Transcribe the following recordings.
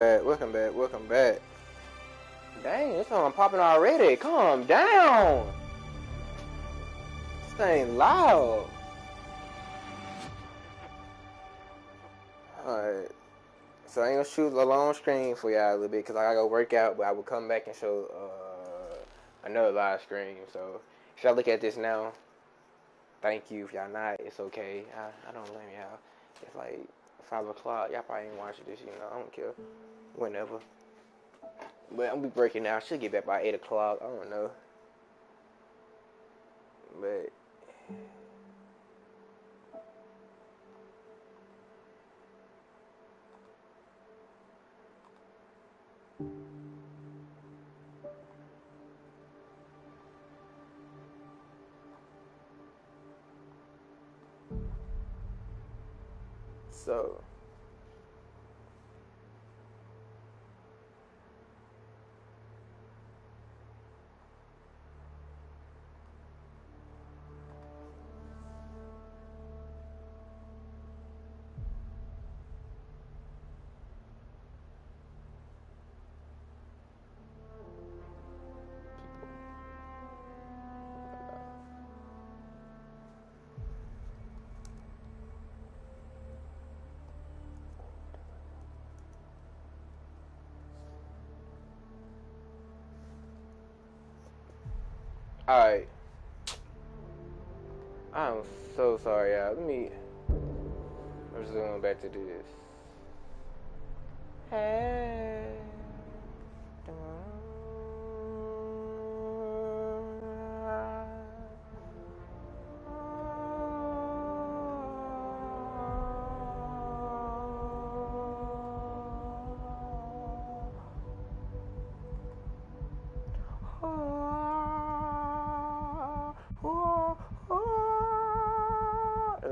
Welcome back, welcome back. Dang, this one popping already. Calm down. This thing loud. Alright. So I ain't gonna shoot a long screen for y'all a little bit because I gotta go work out, but I will come back and show another live stream. So if y'all look at this now, thank you. If y'all not, it's okay. I don't blame y'all. It's like 5 o'clock. Y'all probably ain't watching this, I don't care. Whenever. But I'm gonna be breaking now. I should get back by 8 o'clock. I don't know. But so alright. I'm so sorry, y'all. I'm just going back to do this. Hey.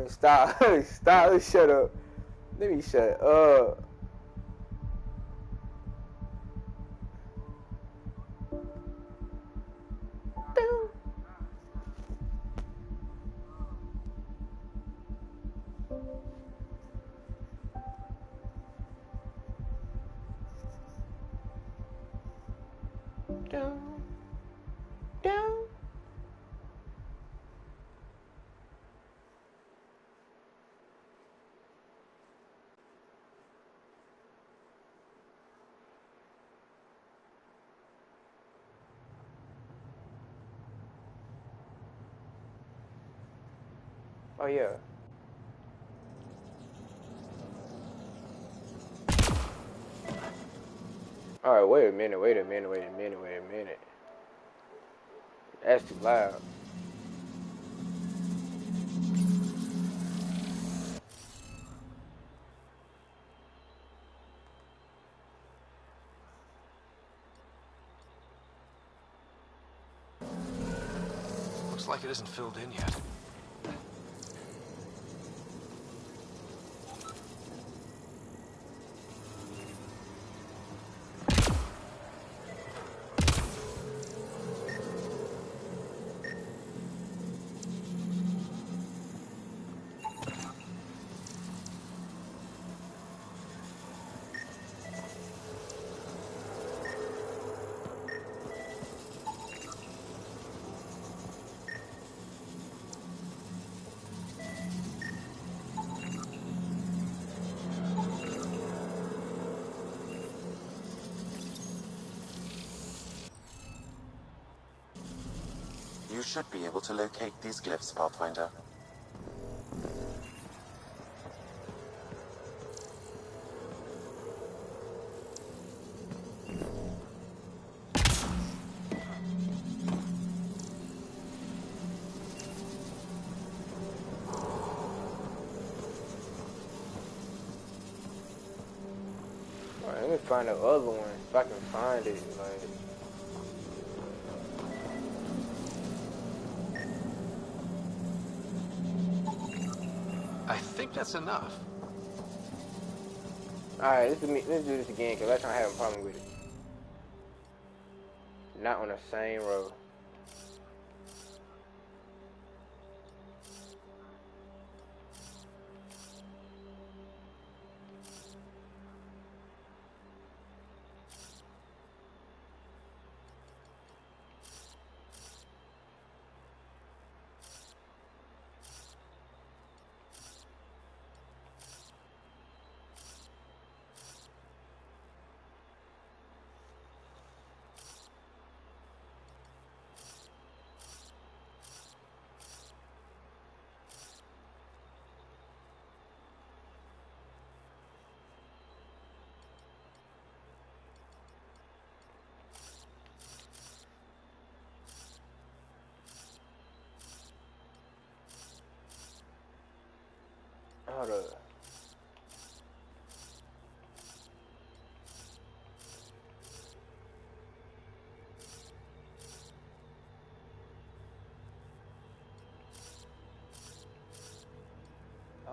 Stop. Stop. Shut up. Let me shut up. Down. Down. Oh yeah. All right. Wait a minute. Wait a minute. Wait a minute. Wait a minute. That's too loud. Looks like it isn't filled in yet. You should be able to locate these glyphs, Pathfinder. All right. Let me find the other one if I can find it. Like. I think that's enough. Alright, let's do this again because last time I had a problem with it. Not on the same row.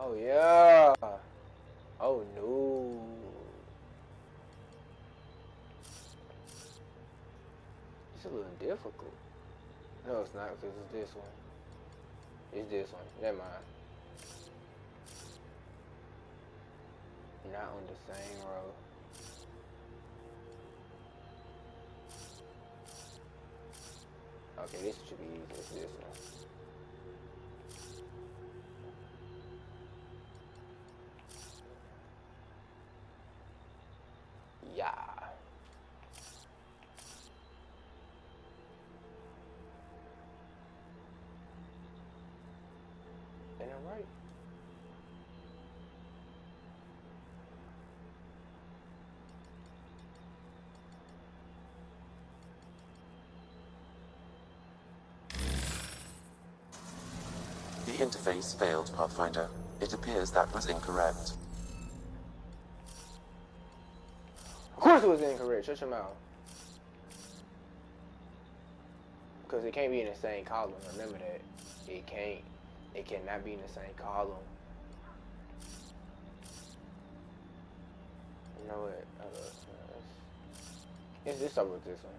Oh yeah. Oh no. It's a little difficult. No, it's not because it's this one. It's this one. Never mind. Not on the same row. Okay, this should be easy. It's this one. Yeah. And I'm right. The interface failed, Pathfinder. It appears that was incorrect. Of course it was incorrect. Shut your mouth. Because it can't be in the same column. Remember that. It can't. It cannot be in the same column. You know what? Let's start with this one.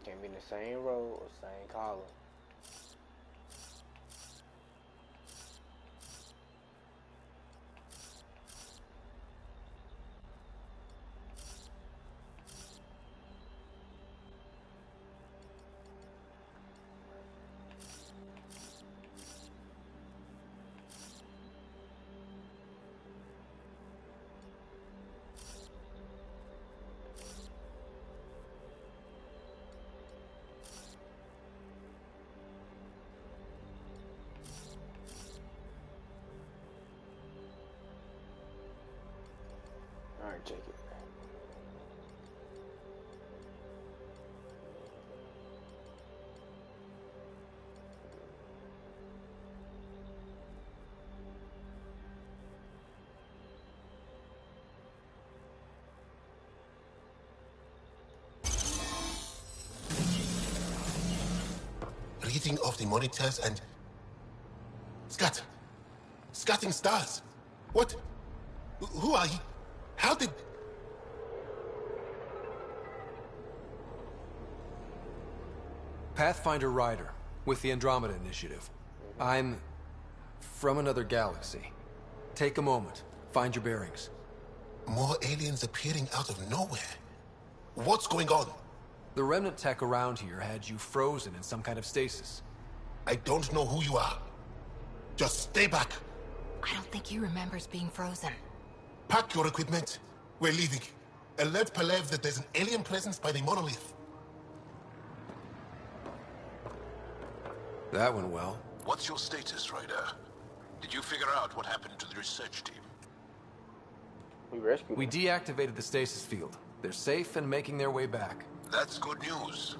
Can't be in the same row or same column. Alright, check it. Reading of the monitors and... Scatting stars. What? Who are you? How did... Pathfinder Rider, with the Andromeda Initiative. I'm from another galaxy. Take a moment, find your bearings. More aliens appearing out of nowhere. What's going on? The remnant tech around here had you frozen in some kind of stasis. I don't know who you are. Just stay back. I don't think he remembers being frozen. Pack your equipment. We're leaving. Alert Palev that there's an alien presence by the monolith. That went well. What's your status, Ryder? Did you figure out what happened to the research team? We rescued We them. deactivated the stasis field. They're safe and making their way back. That's good news.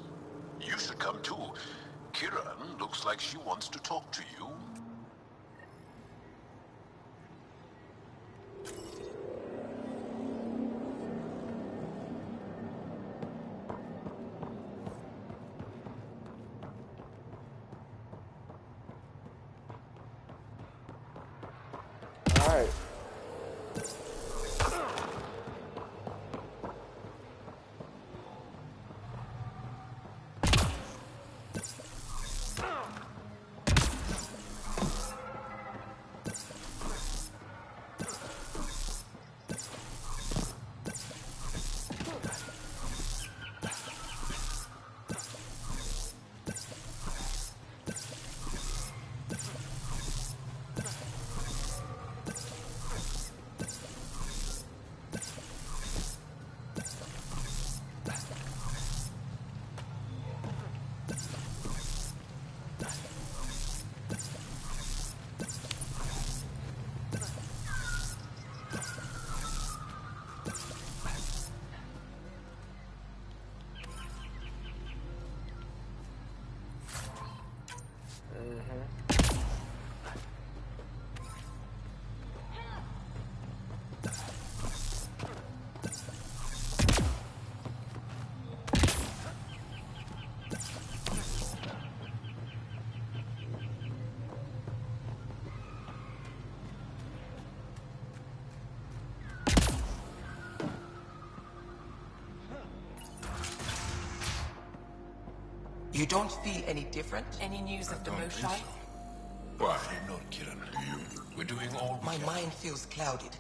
You should come too. Kiran looks like she wants to talk to you. Alright. You don't feel any different? Any news of the Don't think Moshai? so. Why not, Kiran? We're doing all we My can. mind feels clouded,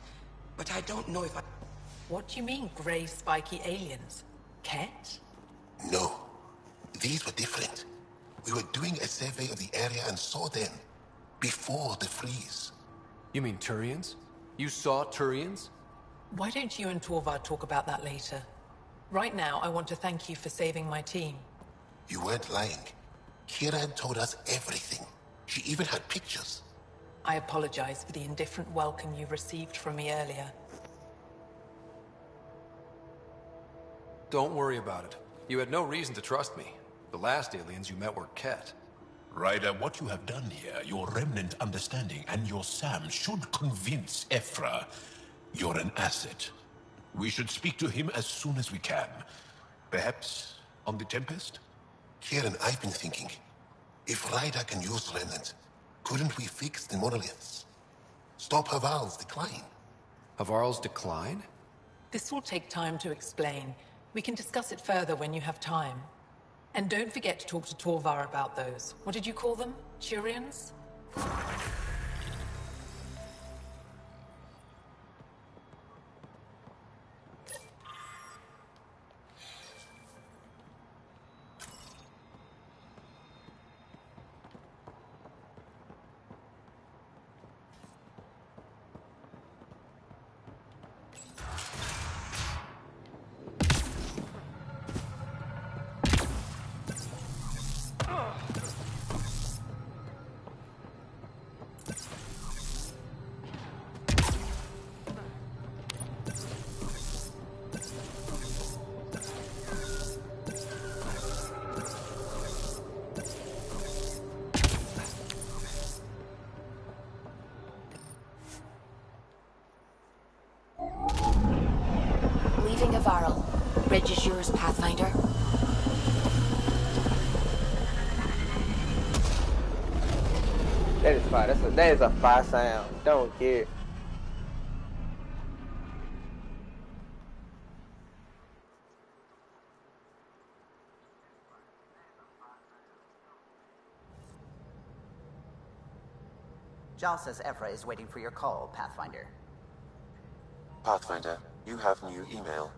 but I don't know if I... What do you mean, grey spiky aliens? Ket? No. These were different. We were doing a survey of the area and saw them. Before the freeze. You mean Turians? You saw Turians? Why don't you and Torvar talk about that later? Right now, I want to thank you for saving my team. You weren't lying. Kira told us everything. She even had pictures. I apologize for the indifferent welcome you received from me earlier. Don't worry about it. You had no reason to trust me. The last aliens you met were Ket. Ryder, what you have done here, your remnant understanding and your Sam should convince Ephra you're an asset. We should speak to him as soon as we can. Perhaps on the Tempest? Kieran, I've been thinking. If Ryder can use Remnant, couldn't we fix the monoliths? Stop Haval's decline? Havarl's decline? This will take time to explain. We can discuss it further when you have time. And don't forget to talk to Torvar about those. What did you call them? Turians? Leaving Avarl. Bridge is yours, Pathfinder. That is fire. That is a fire sound. Don't care. Jal says Ephra is waiting for your call, Pathfinder. Pathfinder, you have new email.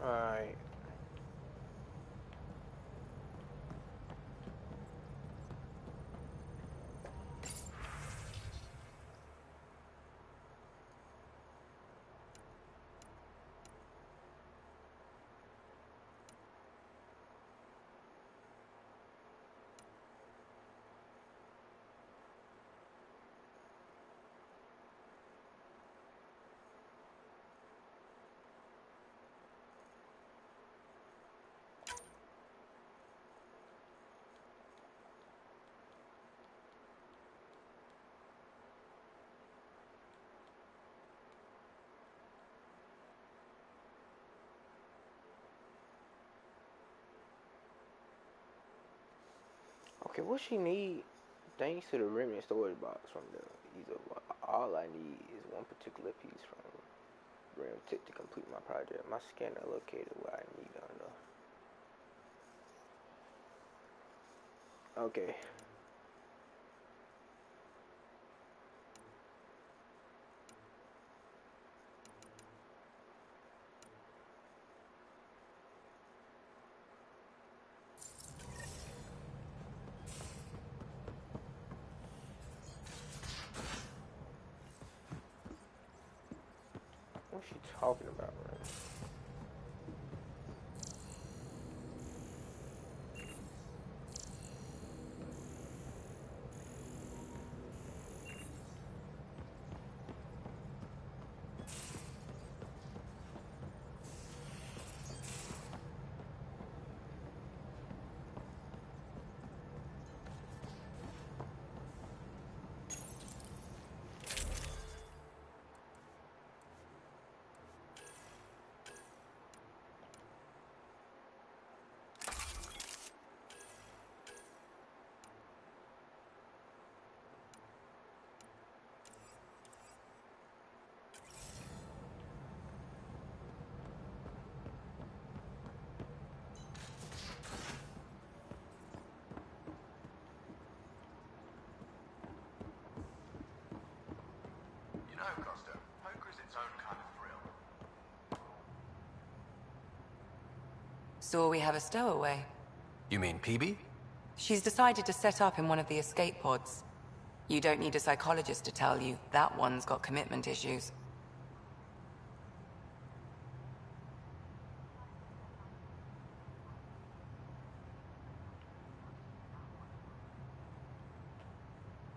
Alright. Okay, what she need? Thanks to the remnant storage box from the either. All I need is one particular piece from Rim Tip to complete my project. My scanner located where I need on the. Okay. What's she talking about, man? So we have a stowaway. You mean PB? She's decided to set up in one of the escape pods. You don't need a psychologist to tell you that one's got commitment issues.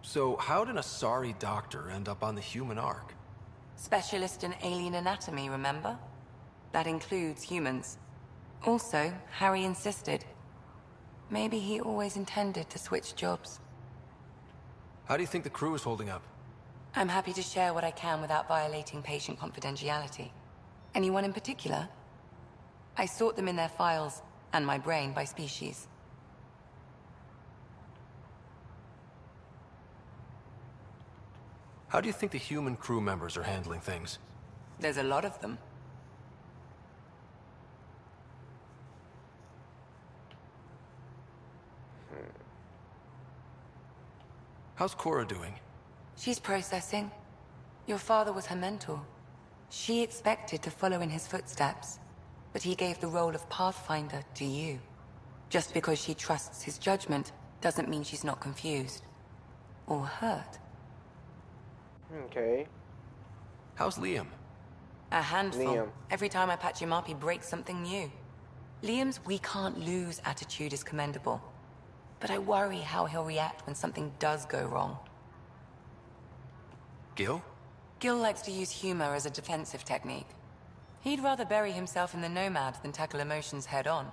So how did a sorry doctor end up on the human Ark? Specialist in alien anatomy, remember? That includes humans. Also, Harry insisted. Maybe he always intended to switch jobs. How do you think the crew is holding up? I'm happy to share what I can without violating patient confidentiality. Anyone in particular? I sort them in their files, and my brain by species. How do you think the human crew members are handling things? There's a lot of them. How's Cora doing? She's processing. Your father was her mentor. She expected to follow in his footsteps, but he gave the role of Pathfinder to you. Just because she trusts his judgment doesn't mean she's not confused. Or hurt. Okay. How's Liam? A handful. Liam. Every time I patch him up, he breaks something new. Liam's we can't lose attitude is commendable. But I worry how he'll react when something does go wrong. Gil? Gil likes to use humor as a defensive technique. He'd rather bury himself in the Nomad than tackle emotions head-on.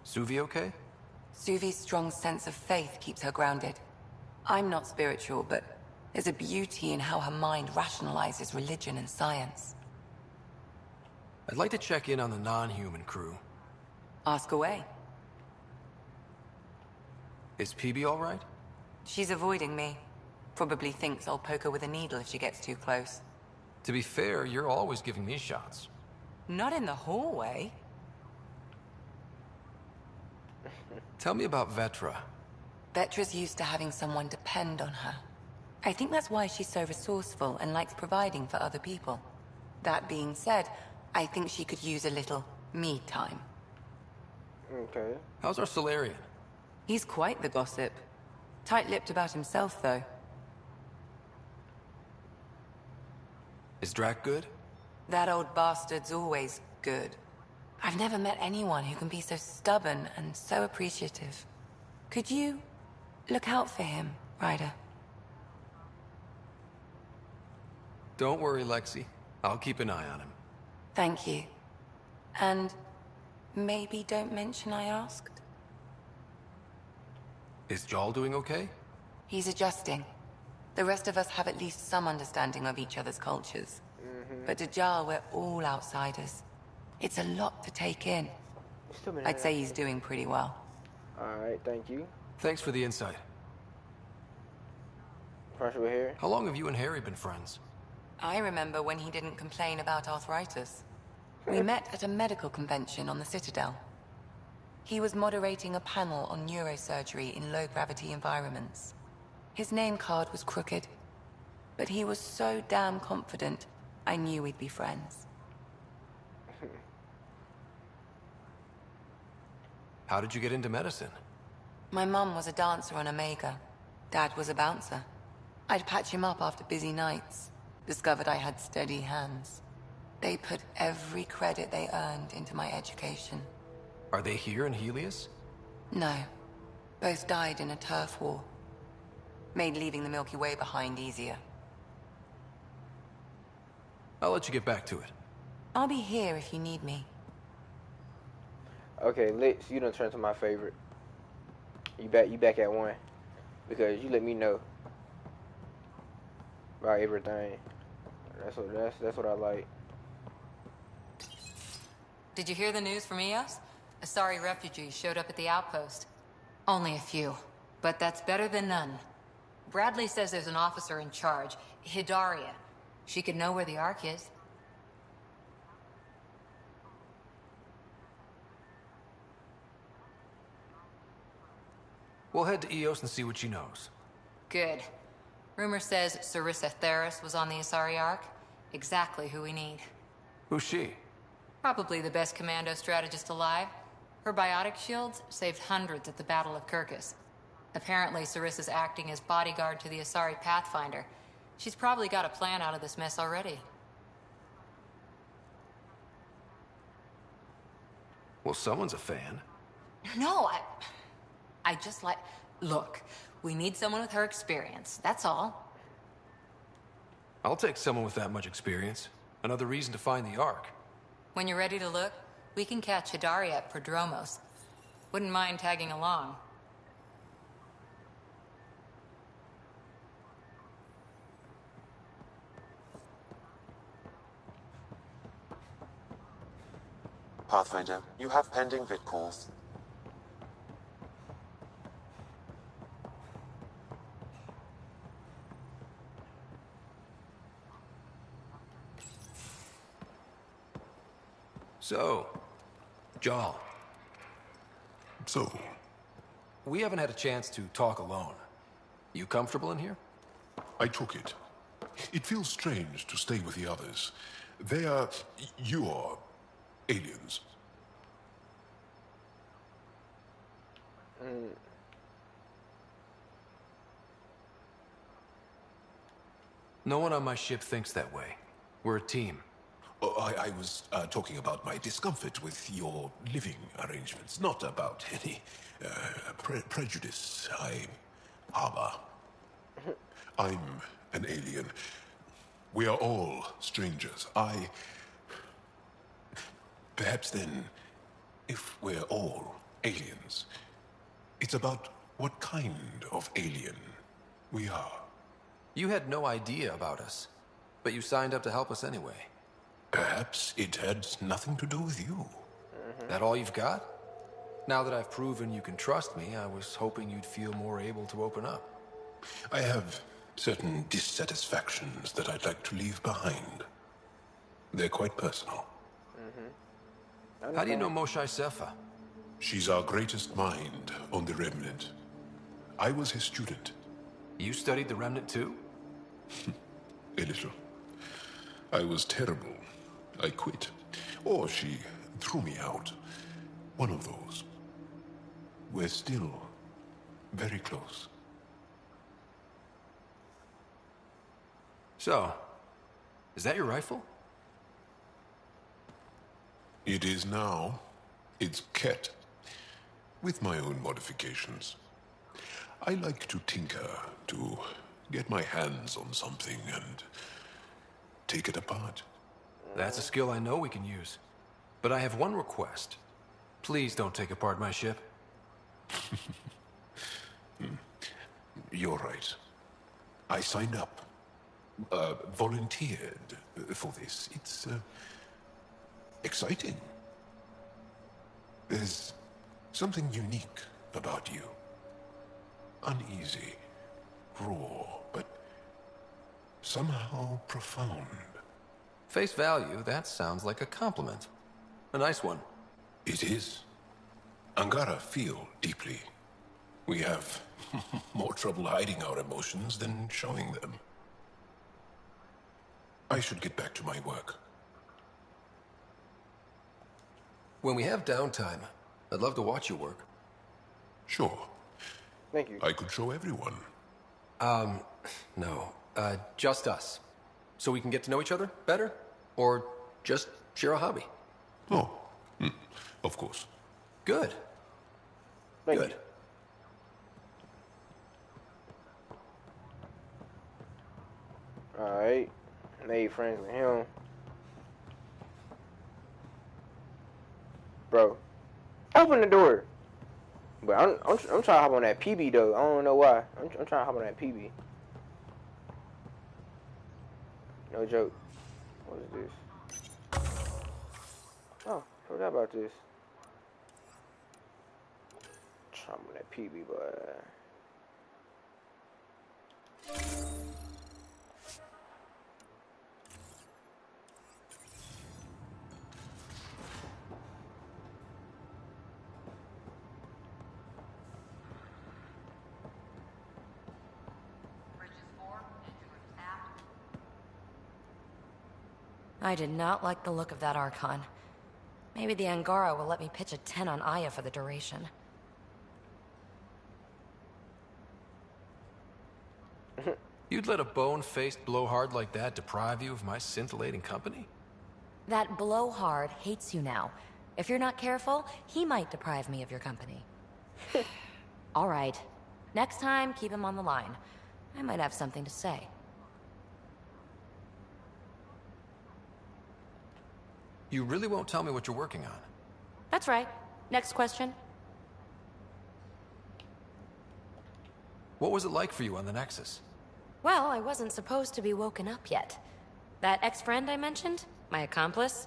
Suvi okay? Suvi's strong sense of faith keeps her grounded. I'm not spiritual, but there's a beauty in how her mind rationalizes religion and science. I'd like to check in on the non-human crew. Ask away. Is PB all right? She's avoiding me. Probably thinks I'll poke her with a needle if she gets too close. To be fair, you're always giving me shots. Not in the hallway. Tell me about Vetra. Vetra's used to having someone depend on her. I think that's why she's so resourceful and likes providing for other people. That being said, I think she could use a little me time. Okay. How's our Solarian? He's quite the gossip. Tight-lipped about himself, though. Is Drac good? That old bastard's always good. I've never met anyone who can be so stubborn and so appreciative. Could you look out for him, Ryder? Don't worry, Lexi. I'll keep an eye on him. Thank you. And maybe don't mention I asked? Is Jal doing okay? He's adjusting. The rest of us have at least some understanding of each other's cultures. But to Jal, we're all outsiders. It's a lot to take in. I'd say he's doing pretty well. Alright, thank you. Thanks for the insight. Fresh over here. How long have you and Harry been friends? I remember when he didn't complain about arthritis. We met at a medical convention on the Citadel. He was moderating a panel on neurosurgery in low-gravity environments. His name card was crooked, but he was so damn confident, I knew we'd be friends. How did you get into medicine? My mum was a dancer on Omega. Dad was a bouncer. I'd patch him up after busy nights. Discovered I had steady hands. They put every credit they earned into my education. Are they here in Helios? No. Both died in a turf war. Made leaving the Milky Way behind easier. I'll let you get back to it. I'll be here if you need me. Okay, Lex, you done turned to my favorite. You back at one. Because you let me know about everything. That's what I like. Did you hear the news from Eos? Asari refugees showed up at the outpost. Only a few, but that's better than none. Bradley says there's an officer in charge, Hidaria. She could know where the Ark is. We'll head to Eos and see what she knows. Good. Rumor says Sarissa Theris was on the Asari Ark. Exactly who we need. Who's she? Probably the best commando strategist alive. Her biotic shields saved hundreds at the Battle of Kirkus. Apparently, Sarissa's acting as bodyguard to the Asari Pathfinder. She's probably got a plan out of this mess already. Well, someone's a fan. No, I just like... Look, we need someone with her experience, that's all. I'll take someone with that much experience. Another reason to find the Ark. When you're ready to look, we can catch Hidaria at Prodromos. Wouldn't mind tagging along. Pathfinder, you have pending vid calls. So, Jal. So, We haven't had a chance to talk alone. You comfortable in here? I took it. It feels strange to stay with the others. They are... you are... aliens. No one on my ship thinks that way. We're a team. Oh, I was talking about my discomfort with your living arrangements, not about any prejudice I harbor. I'm an alien. We are all strangers. Perhaps then, if we're all aliens, it's about what kind of alien we are. You had no idea about us, but you signed up to help us anyway. Perhaps it had nothing to do with you. That all you've got? Now that I've proven you can trust me, I was hoping you'd feel more able to open up. I have certain dissatisfactions that I'd like to leave behind. They're quite personal. How do you know Moshae Sefa? She's our greatest mind on the Remnant. I was his student. You studied the Remnant too? A little. I was terrible. I quit. Or she threw me out. One of those. We're still very close. So, is that your rifle? It is now. It's Ket. With my own modifications. I like to tinker, to get my hands on something and take it apart. That's a skill I know we can use. But I have one request. Please don't take apart my ship. You're right. I signed up. Volunteered for this. It's exciting. There's something unique about you. Uneasy, raw, but somehow profound. Face value, that sounds like a compliment. A nice one. It is. Angara feel deeply. We have more trouble hiding our emotions than showing them. I should get back to my work. When we have downtime, I'd love to watch you work. Sure. Thank you. I could show everyone. No. Just us. So we can get to know each other better? Or just share a hobby? Oh, of course. Good. Thank Good. you. Alright. Made friends with him. Bro. Open the door. But I'm trying to hop on that PB though. I don't know why. I'm trying to hop on that PB. No joke. What is this? Oh, forgot about this. Trying on that PB, but I did not like the look of that Archon. Maybe the Angara will let me pitch a 10 on Aya for the duration. You'd let a bone-faced blowhard like that deprive you of my scintillating company? That blowhard hates you now. If you're not careful, he might deprive me of your company. All right. Next time, keep him on the line. I might have something to say. You really won't tell me what you're working on? That's right. Next question. What was it like for you on the Nexus? Well, I wasn't supposed to be woken up yet. That ex-friend I mentioned, my accomplice,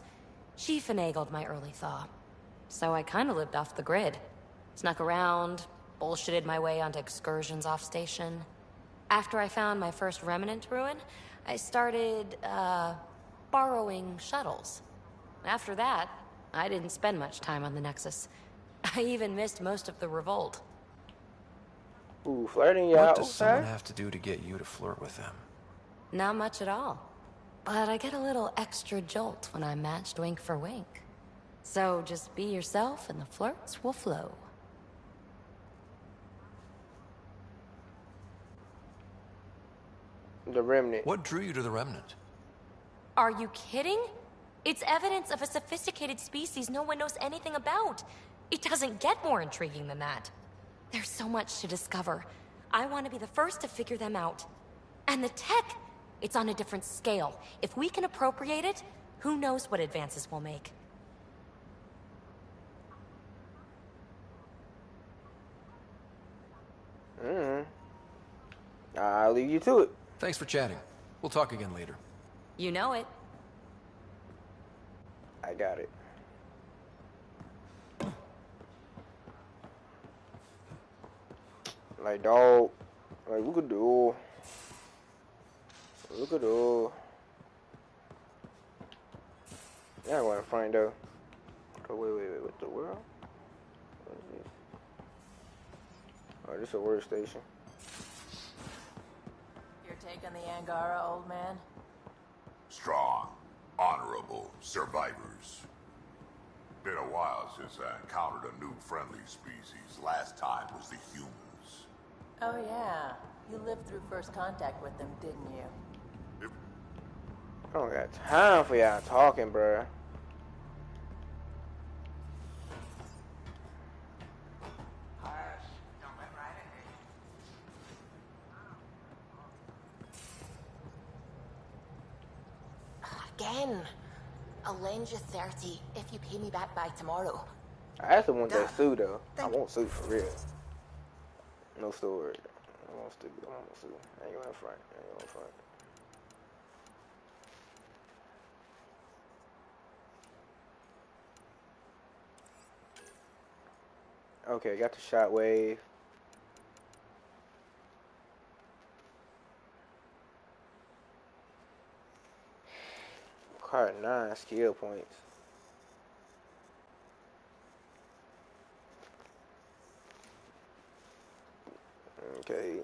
she finagled my early thaw. So I kind of lived off the grid. Snuck around, bullshitted my way onto excursions off station. After I found my first remnant ruin, I started, borrowing shuttles. After that, I didn't spend much time on the Nexus. I even missed most of the revolt. Ooh, flirting, y'all. What does someone have to do to get you to flirt with them? Not much at all. But I get a little extra jolt when I'm matched wink for wink. So just be yourself and the flirts will flow. The Remnant. What drew you to the Remnant? Are you kidding? It's evidence of a sophisticated species no one knows anything about. It doesn't get more intriguing than that. There's so much to discover. I want to be the first to figure them out. And the tech, it's on a different scale. If we can appropriate it, who knows what advances we'll make. I'll leave you to it. Thanks for chatting. We'll talk again later. You know it. I got it. Like, dog. Like, look at the. Look at the. Yeah, I want to find out. Oh, wait. What the world? What is this? Oh, this is a workstation. You're taking the Angara, old man? Strong, honorable survivors. Been a while since I encountered a new friendly species. Last time was the humans. Oh yeah, you lived through first contact with them, didn't you? I don't got time for y'all talking, bruh. Again. I'll lend you 30 if you pay me back by tomorrow. I actually want that suit, though. I want suit for real. No storage. I want suit. I ain't gonna front. Okay, got the shockwave. Card 9 skill points. Okay.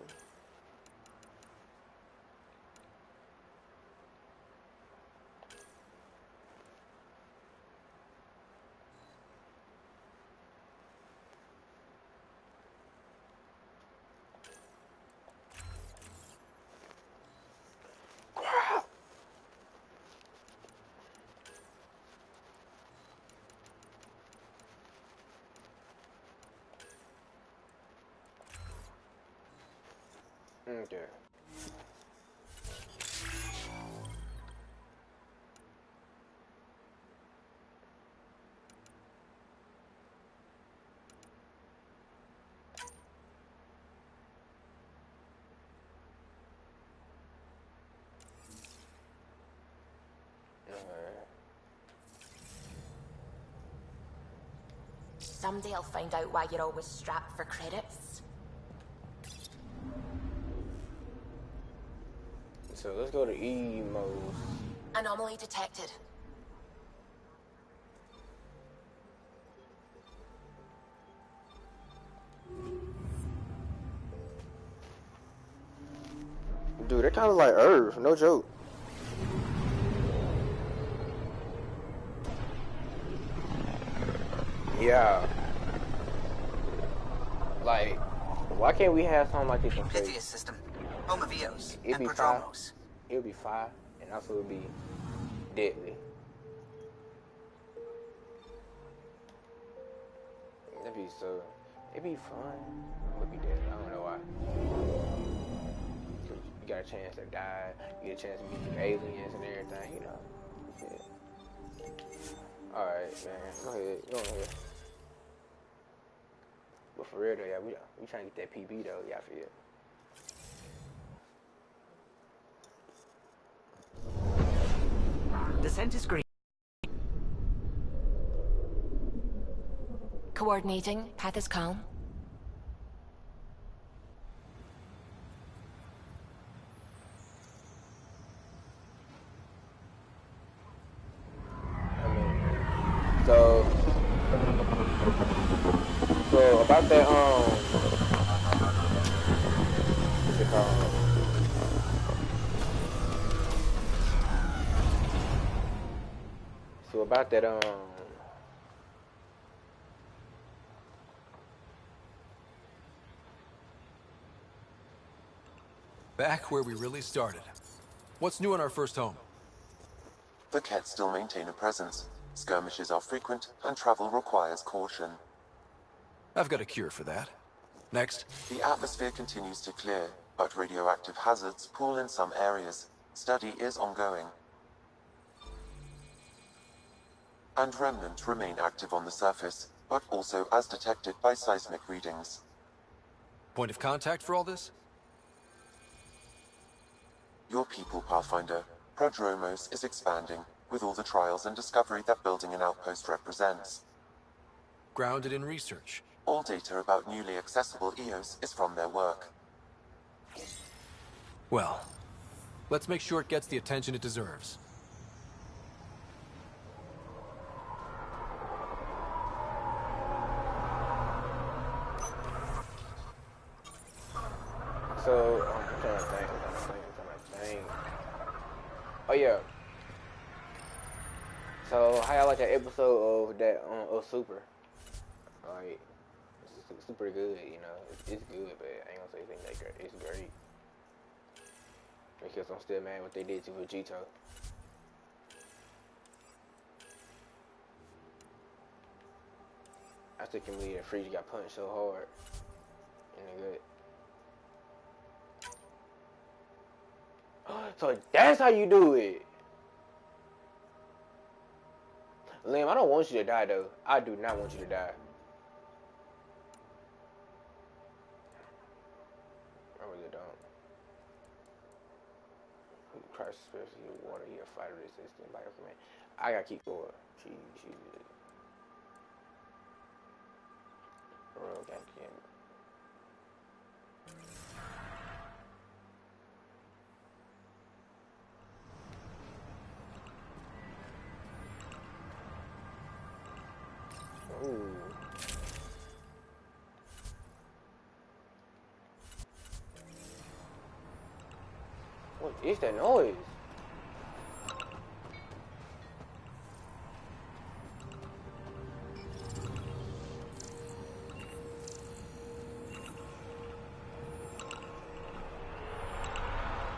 Okay. Someday I'll find out why you're always strapped for credits. So let's go to E mode. Anomaly detected. Dude, that kind of like Earth, no joke. Yeah. Like, why can't we have something like this in space? Pythias system. Home of Eos. It'd And be fire. Prodromos. It would be fire, and also it would be deadly. It'd be so. It'd be fun. It would be deadly. I don't know why. You got a chance to die. You get a chance to meet new aliens and everything. You know. Yeah. All right, man. Go ahead. But for real though, yeah, we trying to get that PB though. Yeah, I feel. Descent is green. Coordinating. Path is calm. So about that what's it called? So about that Back where we really started. What's new in our first home? The Kett still maintain a presence. Skirmishes are frequent, and travel requires caution. I've got a cure for that. Next. The atmosphere continues to clear, but radioactive hazards pool in some areas. Study is ongoing. And remnant remain active on the surface, but also as detected by seismic readings. Point of contact for all this? Your people, Pathfinder. Prodromos is expanding, with all the trials and discovery that building an outpost represents. Grounded in research. All data about newly accessible Eos is from their work. Well, let's make sure it gets the attention it deserves. So I'm trying to think. Oh yeah. So how y'all like that episode of that of Super? Like it's super good, you know. It's good, but I ain't gonna say anything that great. It's great. Because I'm still mad what they did to Vegito. I still can't believe that Frieza got punched so hard in the gut. So that's how you do it. Liam, I don't want you to die though. I do not want you to die. I really don't. Christ, especially water, he a fighter resistant by command. I gotta keep going. She's real game. Ooh. What is that noise?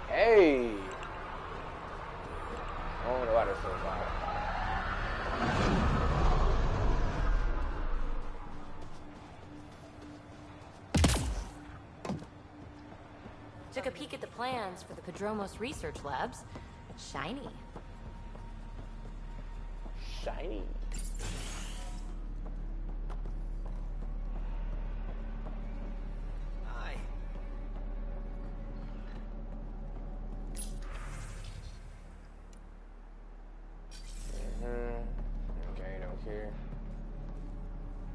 Hey! I don't know why that's so loud. Took a peek at the plans for the Prodromos research labs. Shiny. Shiny. Hi. Okay, don't care.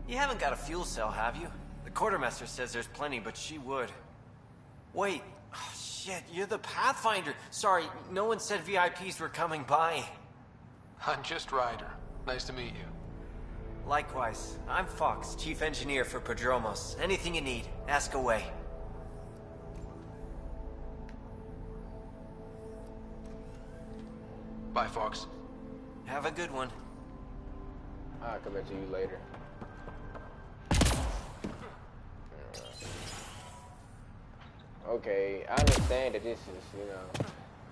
You haven't got a fuel cell, have you? The quartermaster says there's plenty, but she would. Wait. Oh, shit, you're the Pathfinder. Sorry, no one said VIPs were coming by. I'm just Ryder. Nice to meet you. Likewise. I'm Fox, Chief Engineer for Prodromos. Anything you need, ask away. Bye, Fox. Have a good one. I'll come back to you later. okay, I understand that this is, you know,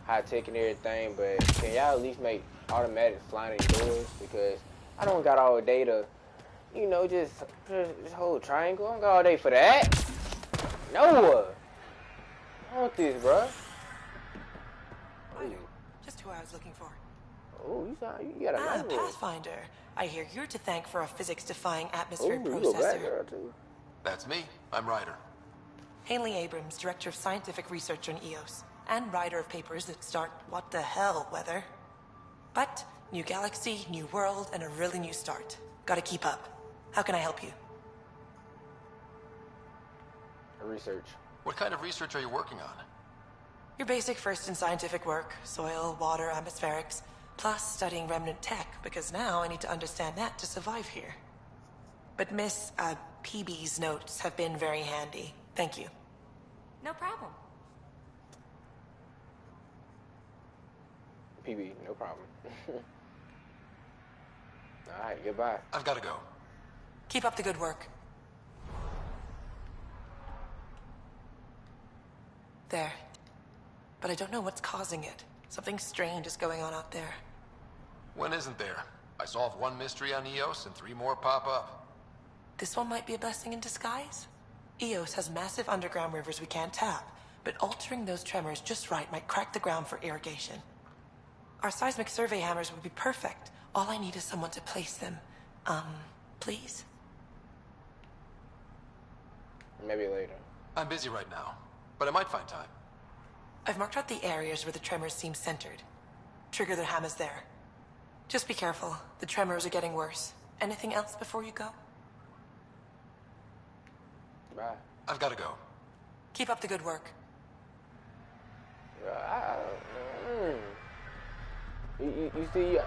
high tech and everything, but can y'all at least make automatic sliding doors? Because I don't got all day to, you know, just this whole triangle. I don't got all day for that. No. I want this, bruh. Ryder, just who I was looking for. Oh, you got a number. Pathfinder. I hear you're to thank for a physics-defying atmospheric Oh, you go back processor. there, too. That's me. I'm Ryder. Haley Abrams, Director of Scientific Research on EOS, and writer of papers that start what the hell weather. But new galaxy, new world, and a really new start. Gotta keep up. How can I help you? Research. What kind of research are you working on? Your basic first in scientific work, soil, water, atmospherics, plus studying remnant tech, because now I need to understand that to survive here. But Miss, PB's notes have been very handy. Thank you. No problem. PB, no problem. Alright, goodbye. I've got to go. Keep up the good work. There. But I don't know what's causing it. Something strange is going on out there. When isn't there? I solved one mystery on EOS and 3 more pop up. This one might be a blessing in disguise. EOS has massive underground rivers we can't tap, but altering those tremors just right might crack the ground for irrigation. Our seismic survey hammers would be perfect. All I need is someone to place them. Please? Maybe later. I'm busy right now, but I might find time. I've marked out the areas where the tremors seem centered. Trigger the hammers there. Just be careful. The tremors are getting worse. Anything else before you go? Bye. I've got to go. Keep up the good work. You see, you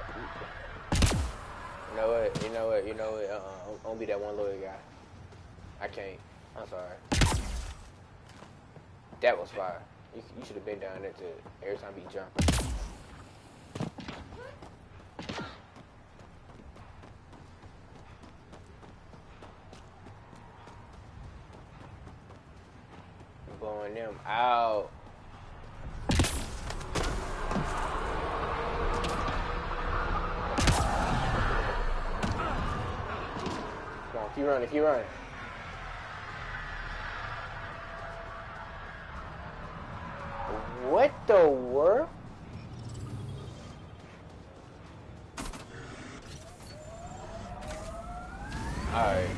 know what, I'm gonna be that one loyal guy. I can't. I'm sorry. That was fire. You should have been down there to every time he jumped. Blowing them out. Come on, keep running, keep running. What the world? Alright.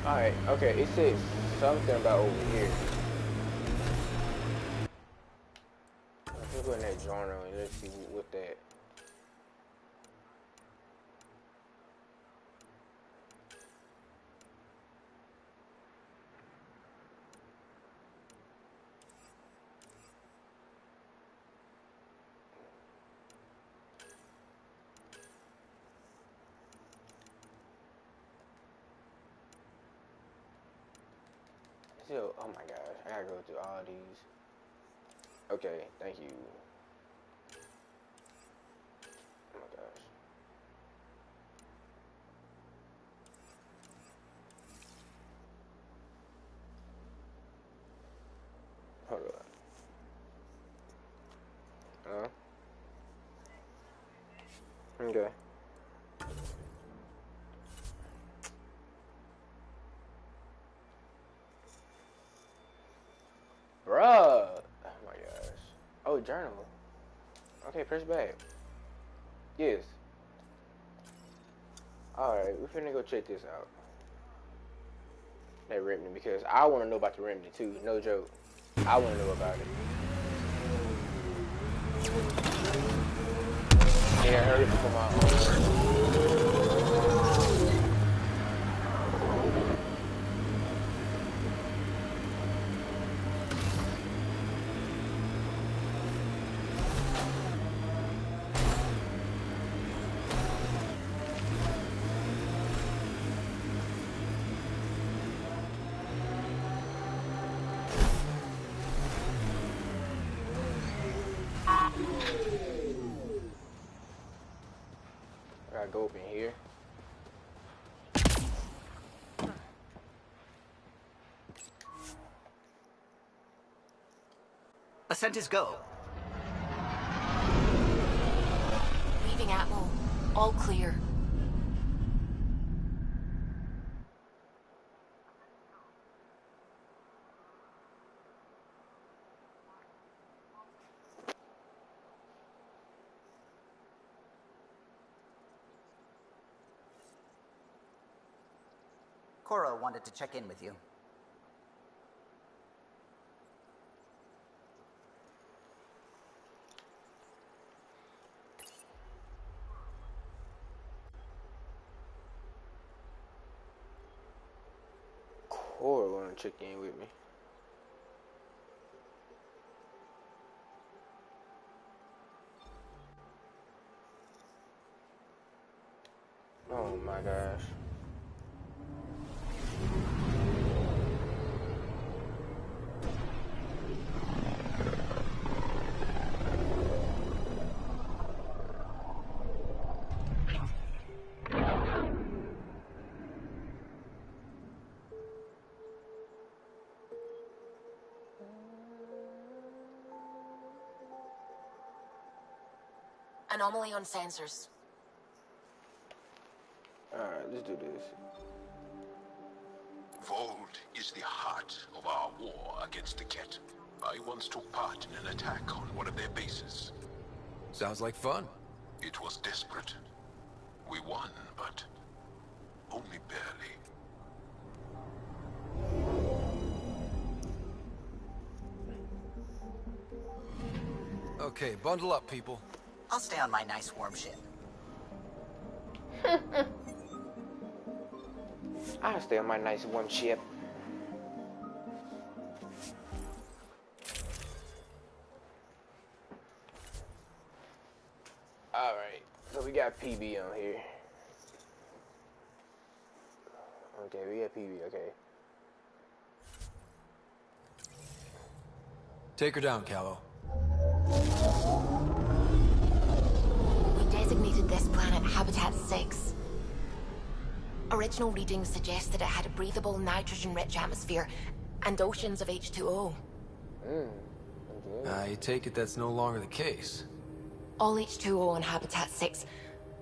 Alright, okay, it says something about over here. Let's go in that journal and let's see what that. Still, oh my gosh, I gotta go through all these. Okay, thank you. Oh my gosh. Hold on. Okay. Bruh! Oh my gosh. Oh, journal. Okay, press back. Yes. Alright, we're finna go check this out. That remnant, because I wanna know about the remnant too. No joke. I wanna know about it. Yeah, hurry before my I gotta go up in here. Ascent is go. Leaving Atmo. All clear. Cora wanted to check in with you. Cora wanna check in with me. Oh my gosh. Anomaly on sensors. Alright, let's do this. Vold is the heart of our war against the Ket. I once took part in an attack on one of their bases. Sounds like fun. It was desperate. We won, but only barely. Okay, bundle up, people. I'll stay on my nice warm ship. I'll stay on my nice warm ship. Alright, so we got PB on here. Okay, we got PB, okay. Take her down, Callow. We designated this planet Habitat 6. Original readings suggested it had a breathable, nitrogen-rich atmosphere and oceans of H2O. I take it that's no longer the case. All H2O on Habitat 6,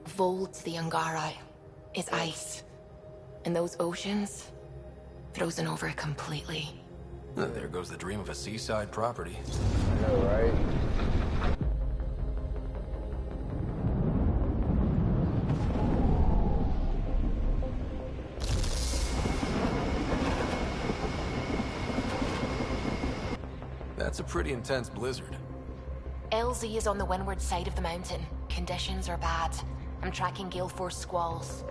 Vold to the Angari, is ice. And those oceans, frozen over completely. There goes the dream of a seaside property. I know, right? That's a pretty intense blizzard. LZ is on the windward side of the mountain. Conditions are bad. I'm tracking gale force squalls.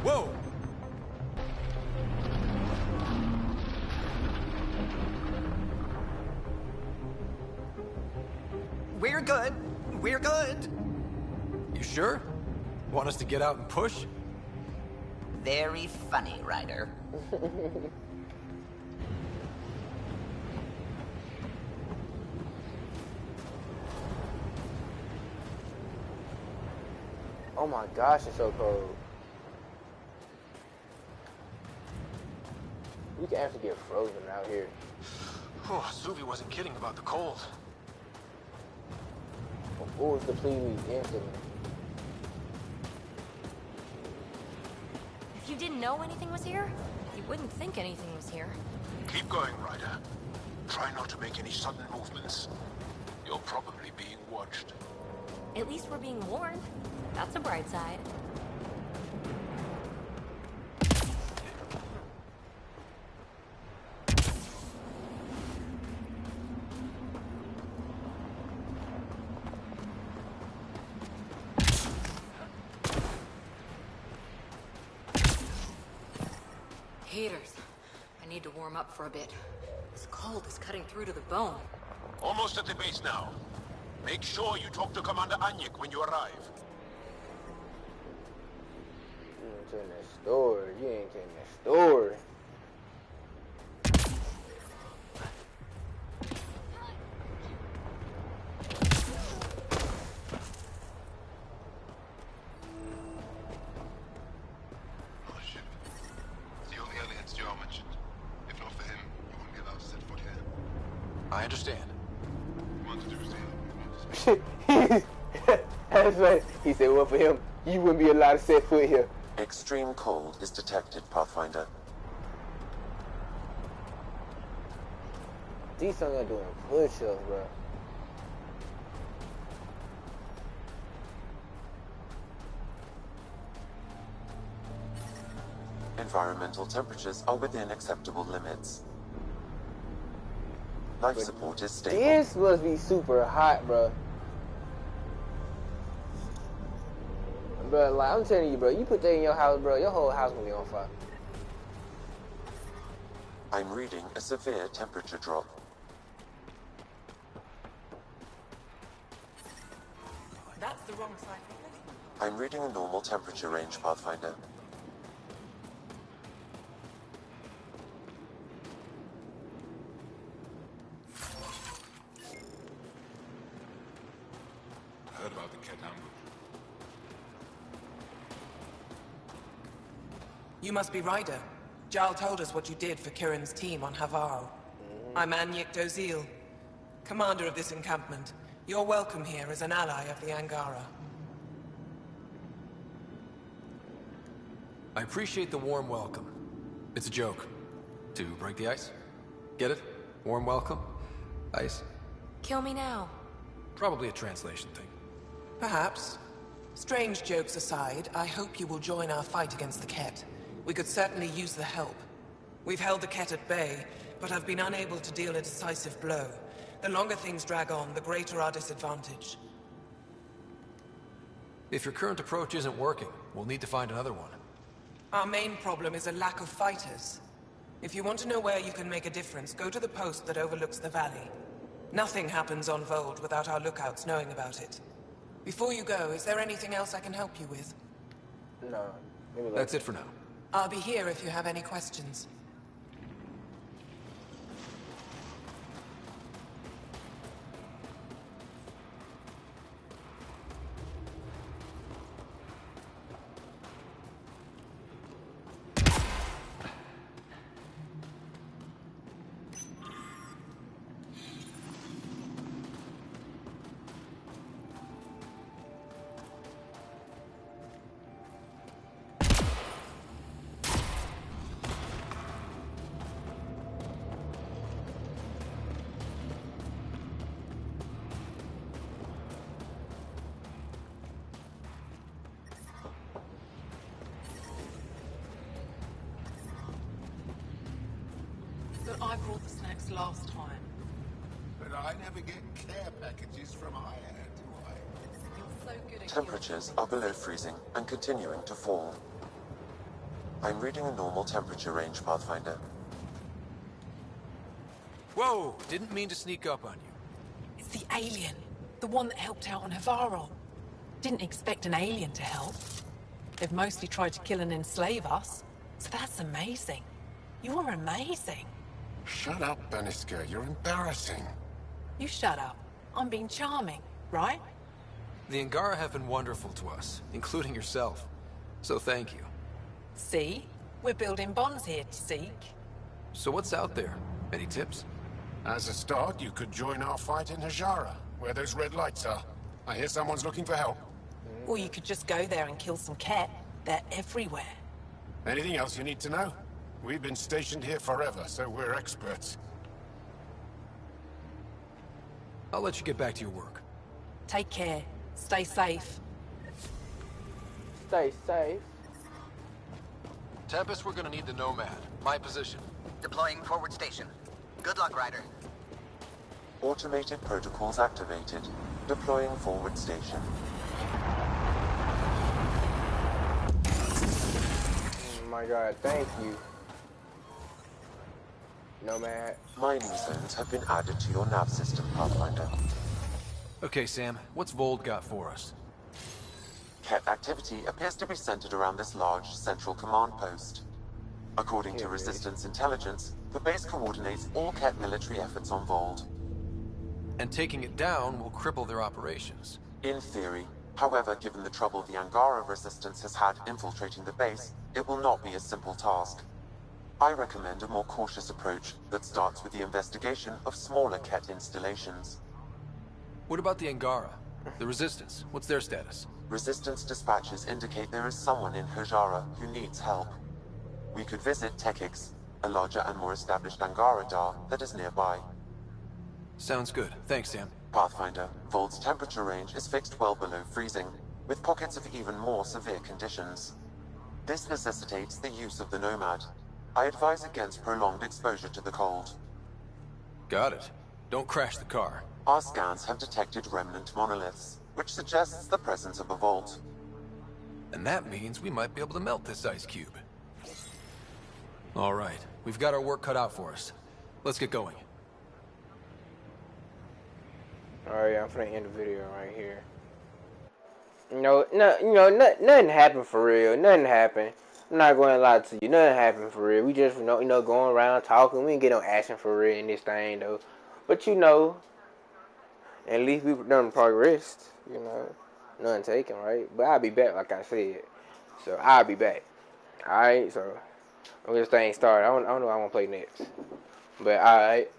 Whoa! We're good. We're good. You sure? Want us to get out and push? Very funny, Ryder. Oh my gosh, it's so cold. You can actually get frozen out here. Oh, Suvi wasn't kidding about the cold. Before it's completely instantly. If you didn't know anything was here, you wouldn't think anything was here. Keep going, Ryder. Try not to make any sudden movements. You're probably being watched. At least we're being warned. That's a bright side. Heaters. I need to warm up for a bit. This cold is cutting through to the bone. Almost at the base now. Make sure you talk to Commander Anyik when you arrive. You ain't telling that story. You ain't telling that story. Oh shit. It's the only alien Stuart mentioned. If not for him, you wouldn't get out set foot here. I understand. You want to do is to help. That's right. He said, well, for him, you wouldn't be allowed to set foot here. Extreme cold is detected, Pathfinder. These sons are doing push-ups, bro. Environmental temperatures are within acceptable limits. Life support is stable. This must be super hot, bro. Bro, like, I'm telling you, bro, you put that in your house, bro, your whole house gonna be on fire. I'm reading a severe temperature drop. That's the wrong side. I'm reading a normal temperature range, Pathfinder. Heard about the Ket ambush. You must be Ryder. Jarl told us what you did for Kirin's team on Havaro. I'm Anyik Dozil, commander of this encampment. You're welcome here as an ally of the Angara. I appreciate the warm welcome. It's a joke. To break the ice? Get it? Warm welcome? Ice? Kill me now. Probably a translation thing. Perhaps. Strange jokes aside, I hope you will join our fight against the Ket. We could certainly use the help. We've held the Ket at bay, but have been unable to deal a decisive blow. The longer things drag on, the greater our disadvantage. If your current approach isn't working, we'll need to find another one. Our main problem is a lack of fighters. If you want to know where you can make a difference, go to the post that overlooks the valley. Nothing happens on Vold without our lookouts knowing about it. Before you go, is there anything else I can help you with? No. That's it for now. I'll be here if you have any questions. But I brought the snacks last time. But I never get care packages from Aya, do I? You're so good at Temperatures are below freezing and continuing to fall. I'm reading a normal temperature range, Pathfinder. Whoa! Didn't mean to sneak up on you. It's the alien. The one that helped out on Havaro. Didn't expect an alien to help. They've mostly tried to kill and enslave us. So that's amazing. You're amazing. Shut up, Baniska. You're embarrassing. You shut up. I'm being charming, right? The Angara have been wonderful to us, including yourself. So thank you. See? We're building bonds here, Seek. So what's out there? Any tips? As a start, you could join our fight in Hajara, where those red lights are. I hear someone's looking for help. Or you could just go there and kill some Ket. They're everywhere. Anything else you need to know? We've been stationed here forever, so we're experts. I'll let you get back to your work. Take care. Stay safe. Stay safe. Tempest, we're gonna need the Nomad. My position. Deploying forward station. Good luck, Ryder. Automated protocols activated. Deploying forward station. Oh my god, thank you. Nomad. Mining zones have been added to your nav system, Pathfinder. Okay, Sam, what's Vold got for us? Ket activity appears to be centered around this large central command post. According to Resistance intelligence, the base coordinates all Ket military efforts on Vold. And taking it down will cripple their operations. In theory. However, given the trouble the Angara Resistance has had infiltrating the base, it will not be a simple task. I recommend a more cautious approach that starts with the investigation of smaller Ket installations. What about the Angara? The Resistance, what's their status? Resistance dispatches indicate there is someone in Hajara who needs help. We could visit Tekix, a larger and more established Angara Dar that is nearby. Sounds good. Thanks, Sam. Pathfinder, Vold's temperature range is fixed well below freezing, with pockets of even more severe conditions. This necessitates the use of the Nomad. I advise against prolonged exposure to the cold. Got it. Don't crash the car. Our scans have detected remnant monoliths, which suggests the presence of a vault. And that means we might be able to melt this ice cube. All right, we've got our work cut out for us. Let's get going. Alright, I'm finna end the video right here. Nothing happened for real. Nothing happened. I'm not going to lie to you. Nothing happened for real. We just, going around talking. We didn't get no action for real in this thing, though. But, at least we've done progress. Nothing taken, right? But I'll be back, like I said. So, I'll be back. Alright, so, when this thing started, I don't know what I want to play next. But, alright.